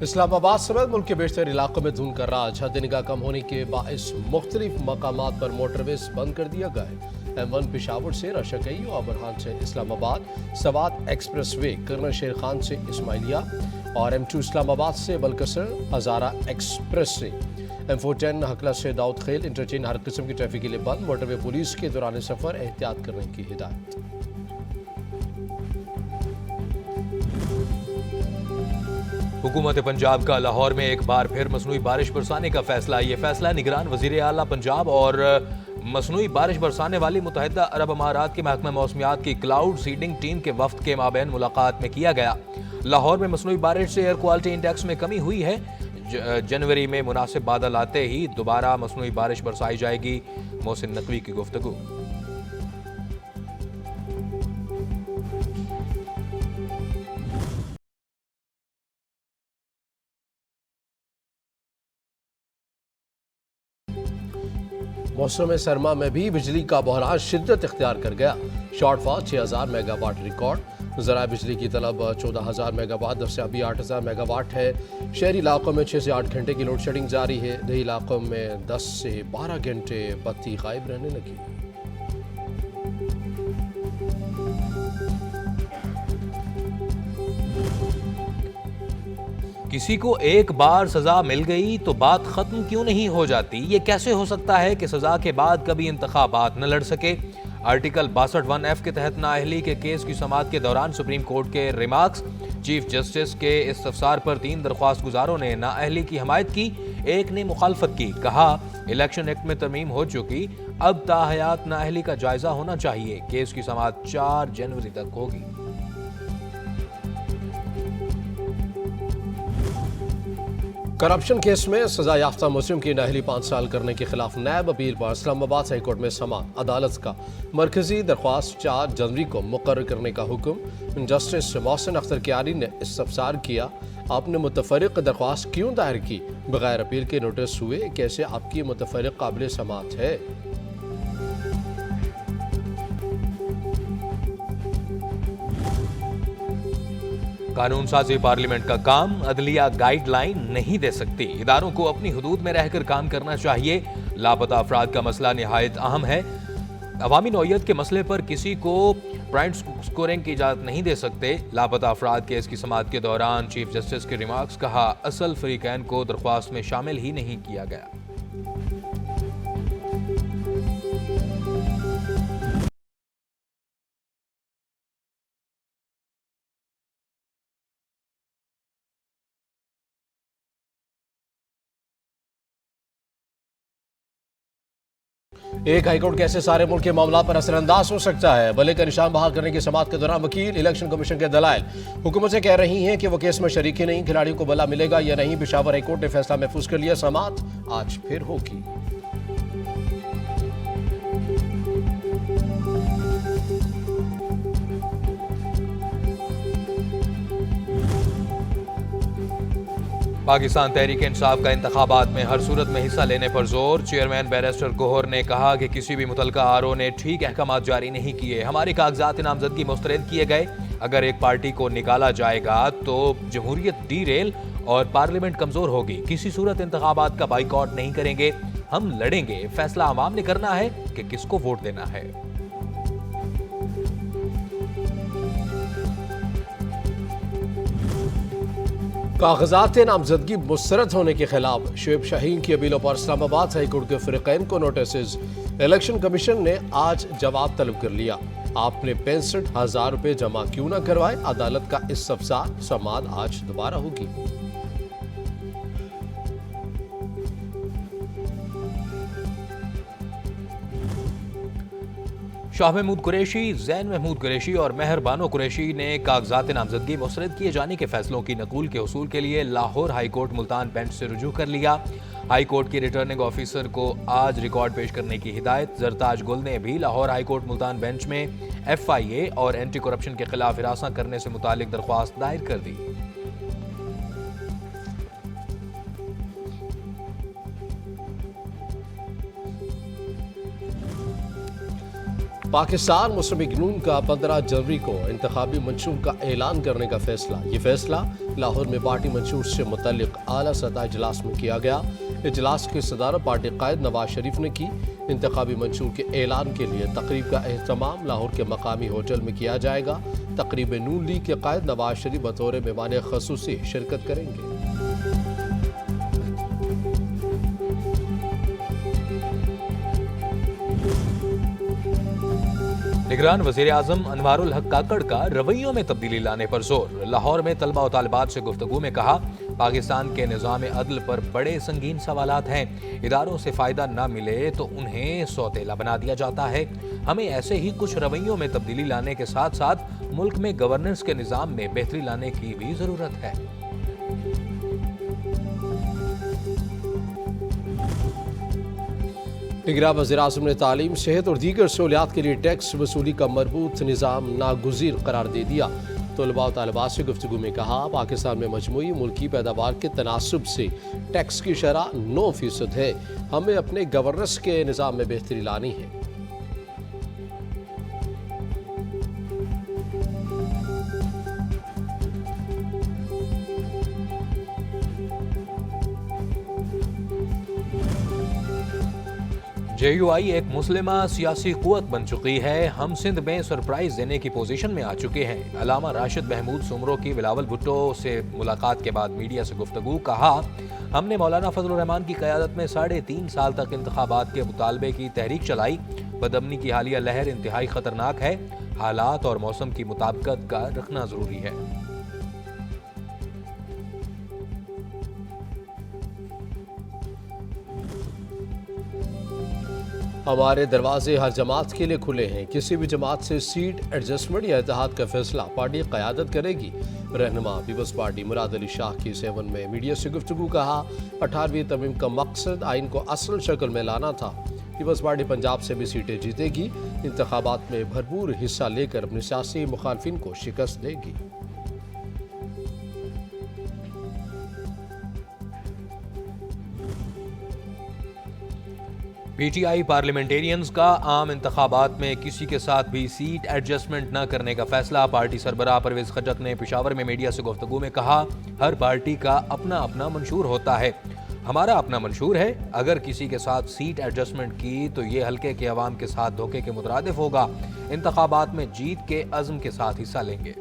इस्लामाबाद समेत मुल्क के बेशतर इलाकों में धुंध का राज हद निगाह कम होने के बाइस मुख्तलिफ मकामात पर मोटरवेज बंद कर दिया गया है। M1 पिशावर से रशकई और बरहान से Islamabad, Swat expressway colonel Sher Khan से इस्माइलिया और M2 इस्लामाबाद से बलकसर हजारा एक्सप्रेस से M410 हकला से दाऊद खेल इंटरचेंज हर किस्म की ट्रैफिक के लिए बंद। मोटरवे पुलिस के दौरान सफर एहतियात करने की हिदायत। हुकूमत पंजाब का लाहौर में एक बार फिर मसनूई बारिश बरसाने का फैसला। ये फैसला निगरान वजीर आला पंजाब और मसनूई बारिश बरसाने वाली मुत्तहिदा अरब अमारात के महकमा मौसमियात की क्लाउड सीडिंग टीम के वफ्द के माबैन मुलाकात में किया गया। लाहौर में मसनूई बारिश से एयर क्वालिटी इंडेक्स में कमी हुई है। जनवरी में मुनासिब बादल आते ही दोबारा मसनूई बारिश बरसाई जाएगी। मोहसिन नकवी की गुफ्तगू। मौसम सरमा में भी बिजली का बहरान शिद्दत इख्तियार कर गया। Shortfall 6000 megawatt record. ज़राए बिजली की तलब 14000 मेगावाट, दस्तियाबी 8000 मेगावाट है। शहरी इलाकों में 6 से 8 घंटे की लोड शेडिंग जारी है। देही इलाकों में 10 से 12 घंटे बत्ती गायब रहने लगी। किसी को एक बार सजा मिल गई तो बात खत्म क्यों नहीं हो जाती? ये कैसे हो सकता है कि सजा के बाद कभी इंतखाबात न लड़ सके? आर्टिकल 62(1)(f) के तहत नाअहली के केस की समाअत के दौरान सुप्रीम कोर्ट के रिमार्क्स। चीफ जस्टिस के इस्तफसार पर 3 दरख्वास्त गुजारों ने नाअहली की हमायत की, एक ने मुखालफत की। कहा इलेक्शन एक्ट में तरमीम हो चुकी, अब ताहयात नाअहली का जायजा होना चाहिए। केस की समाअत 4 जनवरी तक होगी। करप्शन केस में सजा याफ्ता मुजरिम की नाअहली 5 साल करने के खिलाफ नैब अपील पर इस्लामाबाद हाई कोर्ट में समाअत। अदालत का मरकजी दरख्वास्त 4 जनवरी को मुकर्रर करने का हुक्म। जस्टिस मोहसिन अख्तर कियारी ने इस्तफसार किया, आपने मुतफरिक दरख्वास्त क्यों दायर की? बगैर अपील के नोटिस हुए, कैसे आपकी मुतफरिक काबिल समाअत है? कानून साजी पार्लियामेंट का काम, अदलिया गाइडलाइन नहीं दे सकती। इदारों को अपनी हुदूद में रहकर काम करना चाहिए। लापता अफराद का मसला निहायत अहम है। अवामी नौयत के मसले पर किसी को पॉइंट स्कोरिंग की इजाजत नहीं दे सकते। लापता अफराद केस की समाअत के दौरान चीफ जस्टिस के रिमार्क्स। कहा असल फरीकैन को दरख्वास्त में शामिल ही नहीं किया गया। एक हाईकोर्ट कैसे सारे मुल्क के मामला पर असरअंदाज हो सकता है? भले का निशान बहाल करने की समाअत के दौरान वकील इलेक्शन कमीशन के दलाइल हुकूमत से कह रही हैं कि वो केस में शरीक ही नहीं, खिलाड़ियों को भला मिलेगा या नहीं। पेशावर हाईकोर्ट ने फैसला महफूज कर लिया। समाअत आज फिर होगी। पाकिस्तान तहरीक इंसाफ का इंतखाबात में हर सूरत में हिस्सा लेने पर जोर। चेयरमैन बैरिस्टर गोहर ने कहा कि किसी भी मुतलका आरओ ने ठीक अहकाम जारी नहीं किए। हमारे कागजात नामजदगी मुस्तरद किए गए। अगर एक पार्टी को निकाला जाएगा तो जमहूरियत डीरेल और पार्लियामेंट कमजोर होगी। किसी सूरत इंतखाबात का बाइकआउट नहीं करेंगे, हम लड़ेंगे। फैसला अवाम ने करना है कि किसको वोट देना है। कागजात नामजदगी मुस्तरद होने के खिलाफ शुएब शाहीन की अपीलों पर इस्लामाबाद हाई कोर्ट के फरीकैन को नोटिस। इलेक्शन कमीशन ने आज जवाब तलब कर लिया। आपने 65,000 रुपये जमा क्यों न करवाए? अदालत का इस्तफसार। समाअत आज दोबारा होगी। शाह महमूद कुरैशी, जैन महमूद कुरैशी और मेहर बानो कुरैशी ने कागजात नामजदगी मुस्तरद किए जाने के फैसलों की नकूल के हुसूल के लिए Lahore high court Multan bench से रुजू कर लिया। हाई कोर्ट की रिटर्निंग ऑफिसर को आज रिकॉर्ड पेश करने की हिदायत। जरताज गुल ने भी Lahore high court Multan bench में FIA और एंटी करप्शन के खिलाफ हिरासत करने से मुतालिक दरख्वास्त दायर कर दी। पाकिस्तान मुस्लिम लीग नून का 15 जनवरी को इंतखाबी मंशूर का ऐलान करने का फैसला। ये फैसला लाहौर में पार्टी मंशूर से मुतल्लिक आला सतह इजलास में किया गया। इजलास की सदारत पार्टी कायद नवाज शरीफ ने की। इंतखाबी मंशूर के ऐलान के लिए तकरीब का एहतमाम लाहौर के मकामी होटल में किया जाएगा। तकरीब में नून लीग के कायद नवाज शरीफ बतौर मेहमान खसूसी शिरकत करेंगे। निगरान वज़ीर आज़म अनवारुल हक काकड़ का रवैयों में तब्दीली लाने पर जोर। लाहौर में तलबा और तालिबात से गुफ्तगू में कहा, पाकिस्तान के निज़ाम अदल पर बड़े संगीन सवालात हैं। इदारों से फ़ायदा न मिले तो उन्हें सौतेला बना दिया जाता है। हमें ऐसे ही कुछ रवैयों में तब्दीली लाने के साथ साथ मुल्क में गवर्नेंस के निज़ाम में बेहतरी लाने की भी ज़रूरत है। निगरान वज़ीर-ए-आज़म ने तालीम, सेहत और दीगर सहूलियात के लिए टैक्स वसूली का मरबूत निज़ाम नागुज़ीर करार दे दिया। तलबा और तालिबात से गुफ्तगू में कहा, पाकिस्तान में मजमूई मुल्की पैदावार के तनासुब से टैक्स की शरह 9% है। हमें अपने गवर्नेंस के निज़ाम में बेहतरी लानी है। JUI एक मुस्लिमा सियासी कुव्वत बन चुकी है। हम सिंध में सरप्राइज देने की पोजीशन में आ चुके हैं। अलामा राशिद महमूद सुमरो की बिलावल भुट्टो से मुलाकात के बाद मीडिया से गुफ्तगू। कहा, हमने मौलाना फजल रहमान की क़यादत में 3.5 साल तक इंतखाबात के मुतालबे की तहरीक चलाई। बदअमनी की हालिया लहर इंतहाई खतरनाक है। हालात और मौसम की मुताबिकत का रखना जरूरी है। हमारे दरवाजे हर जमात के लिए खुले हैं। किसी भी जमात से सीट एडजस्टमेंट या इत्तेहाद का फैसला पार्टी क़यादत करेगी। रहनुमा पीपल्स पार्टी मुराद अली शाह की 7 में मीडिया से गुफ्तगू। कहा, 18वीं तरमीम का मकसद आइन को असल शक्ल में लाना था। पीपल्स पार्टी पंजाब से भी सीटें जीतेगी। इंतखाबात में भरपूर हिस्सा लेकर अपने सियासी मुखालफिन को शिकस्त देगी। PTI पार्लियामेंटेरियंस का आम इंतखाबात में किसी के साथ भी सीट एडजस्टमेंट न करने का फैसला। पार्टी सरबराह परवेज खटक ने पेशावर में मीडिया से गुफ्तगू में कहा, हर पार्टी का अपना अपना मंशूर होता है। हमारा अपना मंशूर है। अगर किसी के साथ सीट एडजस्टमेंट की तो ये हल्के के अवाम के साथ धोखे के मुतरादिफ होगा। इंतखाबात में जीत के अज़्म के साथ हिस्सा लेंगे।